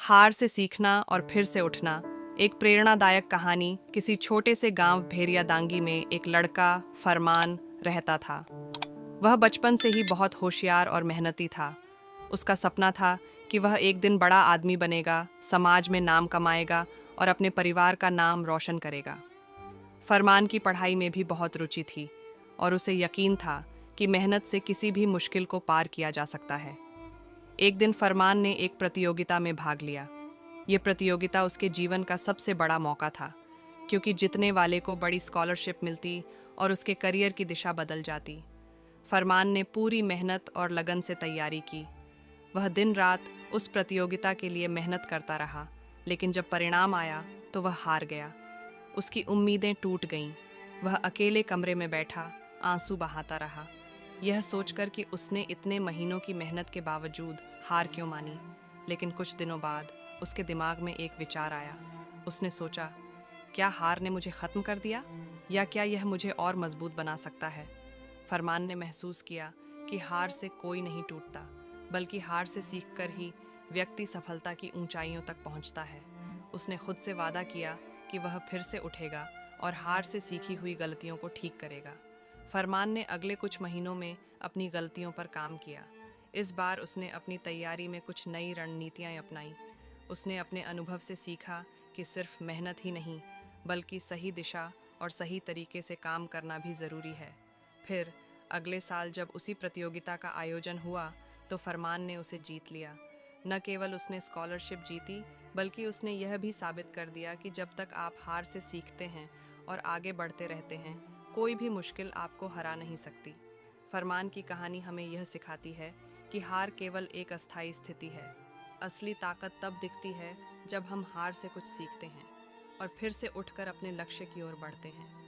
हार से सीखना और फिर से उठना। एक प्रेरणादायक कहानी। किसी छोटे से गांव भेरिया दांगी में एक लड़का फरमान रहता था। वह बचपन से ही बहुत होशियार और मेहनती था। उसका सपना था कि वह एक दिन बड़ा आदमी बनेगा, समाज में नाम कमाएगा और अपने परिवार का नाम रोशन करेगा। फरमान की पढ़ाई में भी बहुत रुचि थी और उसे यकीन था कि मेहनत से किसी भी मुश्किल को पार किया जा सकता है। एक दिन फरमान ने एक प्रतियोगिता में भाग लिया। ये प्रतियोगिता उसके जीवन का सबसे बड़ा मौका था, क्योंकि जीतने वाले को बड़ी स्कॉलरशिप मिलती और उसके करियर की दिशा बदल जाती। फरमान ने पूरी मेहनत और लगन से तैयारी की। वह दिन रात उस प्रतियोगिता के लिए मेहनत करता रहा, लेकिन जब परिणाम आया तो वह हार गया। उसकी उम्मीदें टूट गईं। वह अकेले कमरे में बैठा आंसू बहाता रहा, यह सोचकर कि उसने इतने महीनों की मेहनत के बावजूद हार क्यों मानी। लेकिन कुछ दिनों बाद उसके दिमाग में एक विचार आया। उसने सोचा, क्या हार ने मुझे ख़त्म कर दिया, या क्या यह मुझे और मजबूत बना सकता है। फरमान ने महसूस किया कि हार से कोई नहीं टूटता, बल्कि हार से सीखकर ही व्यक्ति सफलता की ऊंचाइयों तक पहुंचता है। उसने खुद से वादा किया कि वह फिर से उठेगा और हार से सीखी हुई गलतियों को ठीक करेगा। फरमान ने अगले कुछ महीनों में अपनी गलतियों पर काम किया। इस बार उसने अपनी तैयारी में कुछ नई रणनीतियाँ अपनाई। उसने अपने अनुभव से सीखा कि सिर्फ मेहनत ही नहीं, बल्कि सही दिशा और सही तरीके से काम करना भी ज़रूरी है। फिर अगले साल जब उसी प्रतियोगिता का आयोजन हुआ तो फरमान ने उसे जीत लिया। न केवल उसने स्कॉलरशिप जीती, बल्कि उसने यह भी साबित कर दिया कि जब तक आप हार से सीखते हैं और आगे बढ़ते रहते हैं, कोई भी मुश्किल आपको हरा नहीं सकती। फरमान की कहानी हमें यह सिखाती है कि हार केवल एक अस्थायी स्थिति है। असली ताकत तब दिखती है जब हम हार से कुछ सीखते हैं और फिर से उठकर अपने लक्ष्य की ओर बढ़ते हैं।